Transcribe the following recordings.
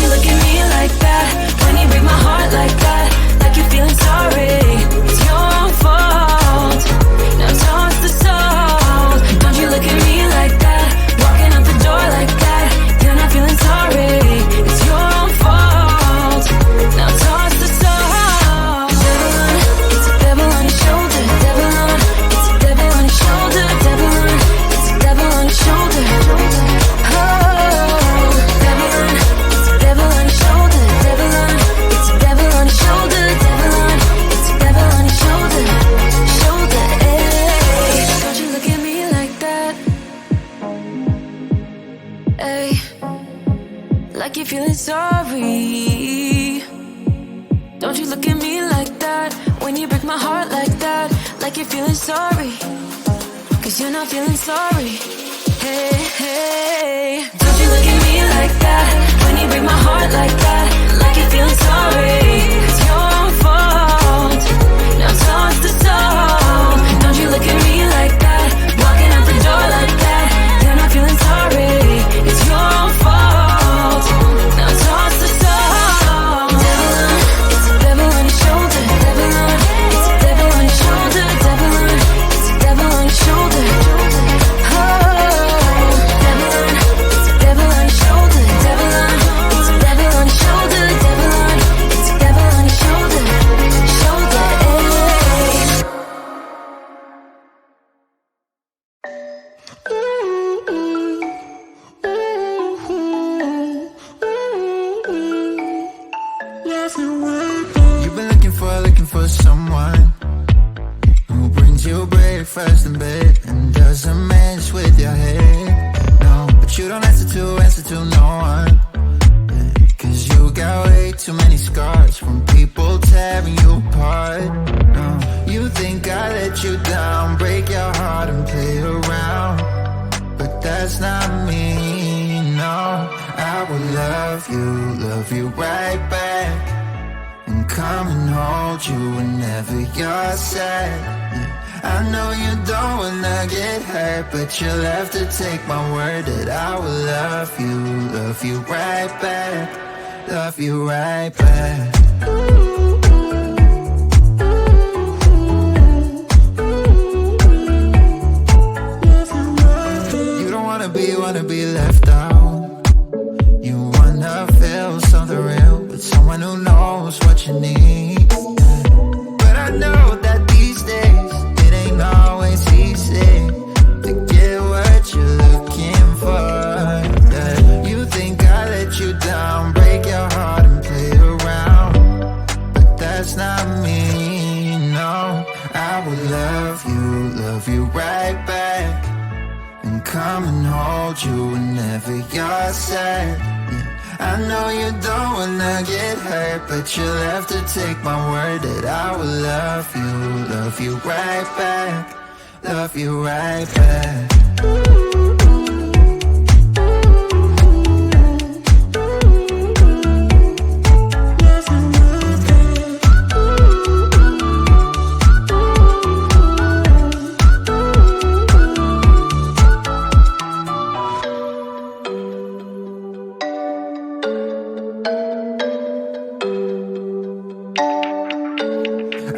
you look at me like that? When you break my heart like that, like you're feeling sorry. It's your own fault. Now toss the soul. Don't you look at me like that? Walking out the door like that. You're not feeling sorry. It's your own fault. Now toss the soul. Devil on, it's a devil on your shoulder. Devil on, it's a devil on your shoulder. Devil on, it's a devil on your shoulder. Like you're feeling sorry. Don't you look at me like that? When you break my heart like that, like you're feeling sorry. Cause you're not feeling sorry. Hey, hey. Don't you look at me like that? When you break my heart like that, like you're feeling sorry. It's your own fault. Now toss the soul. Don't you look at me like that? Walking out the door like that. You're not feeling sorry. It's your own fault. Now toss the soul. Devil on, it's a devil on your shoulder. Devil on, it's a devil on your shoulder. Devil on, it's a devil on your shoulder. Oh, devil on, it's a devil on your shoulder. Devil on, it's a devil on your shoulder. Devil on, it's a devil on your shoulder. Shoulder, You've been looking for someone who brings you breakfast in bed and doesn't mess with your head. No, but you don't answer to no one. Cause you got way too many scars from people tearing you apart. No, you think I let you down, break your heart and play around, but that's not me, no. I will love you right back, and come and hold you whenever you're sad. Yeah, I know you don't wanna get hurt, but you'll have to take my word that I will love you right back, love you right back. You don't wanna be left out. You wanna feel something real with someone who knows what you need. But I know that these days it ain't always easy to get what you're looking for. Yeah. You think I let you down, break your heart and play around, but that's not me, no. I will love you right back, and come and hold you whenever you're sad. Yeah. I know you don't wanna get hurt, but you'll have to take my word that I will love you right back, love you right back.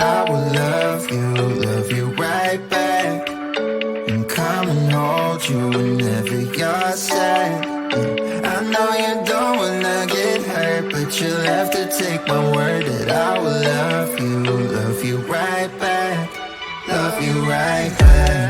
I will love you right back, and come and hold you whenever you're sad. Yeah. I know you don't wanna get hurt, but you'll have to take my word that I will love you right back, love you right back.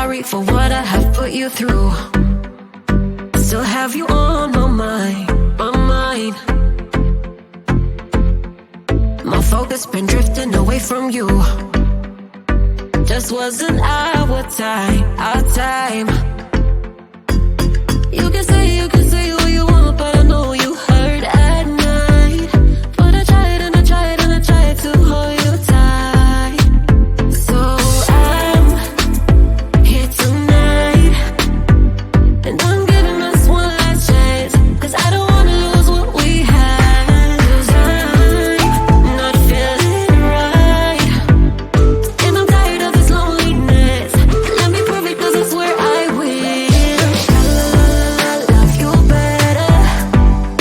sorry for what I have put you through. Still have you on my mind, my mind. My focus been drifting away from you. Just wasn't our time, our time. You can say what you want, but I know you hurt at night. But I tried and I tried and I tried to hold you tight. So I'm here tonight, and I'm giving us one last chance, 'cause I don't wanna lose what we had. 'Cause I'm not feeling right, and I'm tired of this loneliness. Let me prove it, 'cause I swear I will. Love you better,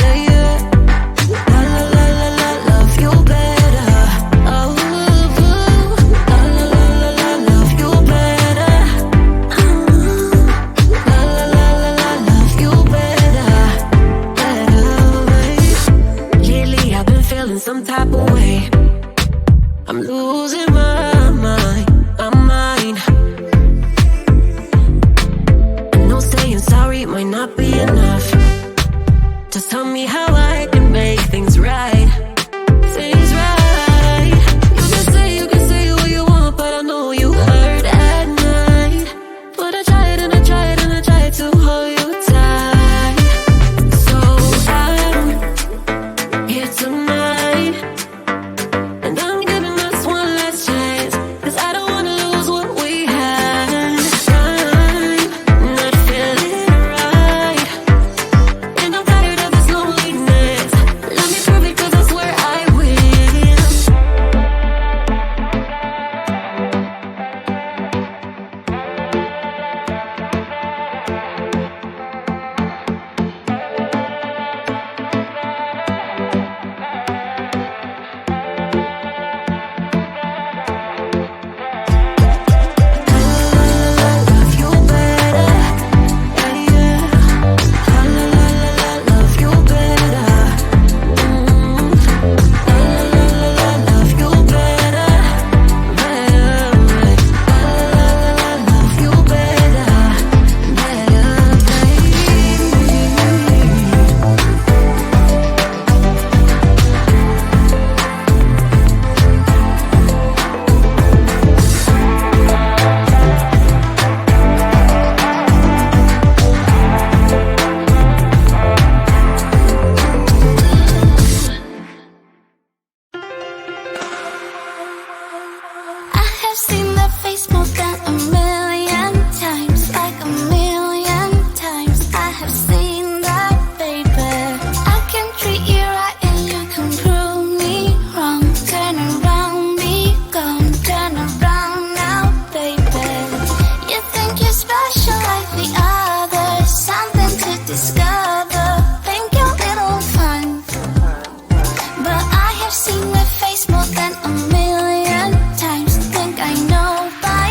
yeah, yeah. Love you better, oh, love you better, love you better, Lately I've been feeling some type of way. I'm losing my mind, my mind. I know saying sorry might not be enough. Just tell me how I can make things right, things right. You can say what you want, but I know you hurt at night. But I tried and I tried and I tried to hold you tight. So I'm here tonight, and I'm giving us one last chance, 'cause I don't wanna lose what we had. I'm not feeling right, and I'm tired of this loneliness. Let me prove it, 'cause I swear I will. Love you better, yeah, yeah. Love you better, love you better, love you better, I have seen that face more than a million times, like a million times. I have seen that, baby. I can treat you right and you can prove me wrong. Turn around, be gone. Turn around now, baby. You think you're special like the others, something to discover. Think you're little fun, but I have seen that face more than a million times. Think I know by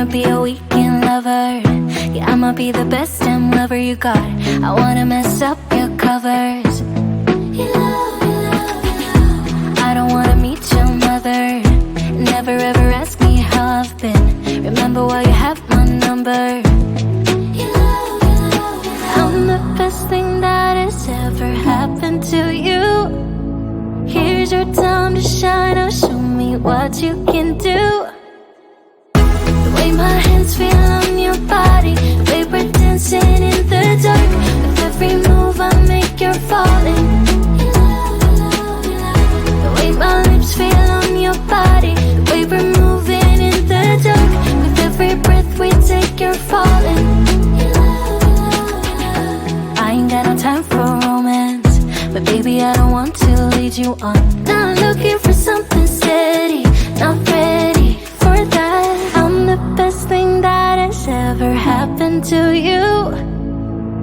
wanna be a weekend lover. Yeah, I'ma be the best damn lover you got. I wanna mess up your covers. I don't wanna meet your mother. Never ever ask me how I've been. Remember why you have my number. I'm the best thing that has ever happened to you. Here's your time to shine. Now show me what you can do. The way my hands feel on your body, the way we're dancing in the dark. With every move I make, you're falling. The way my lips feel on your body, the way we're moving in the dark. With every breath we take, you're falling. I ain't got no time for romance, but baby, I don't want to lead you on. Not looking for something steady, not ready for that. I'm the best thing that has ever happened to you.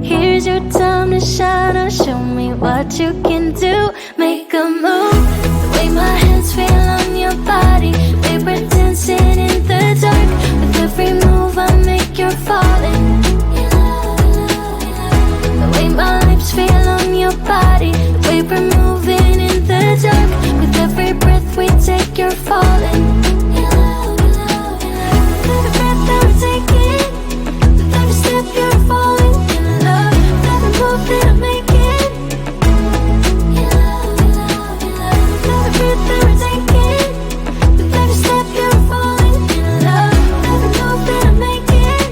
Here's your time to shine. Now show me what you can do. Make a move. The way my hands feel on your body, the way we're dancing in the dark. With every move I make, you're falling. The way my lips feel on your body, the way we're moving in the dark. With every breath we take, you're falling. With every breath that we're taking, with every step you're falling in love. With every move that I'm making, with every breath that we're taking, with every step you're falling in love. With every move that I'm making,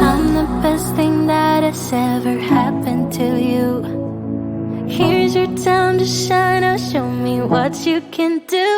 I'm the best thing that has ever happened to you. Here's your time to shine. Now show me what you can do.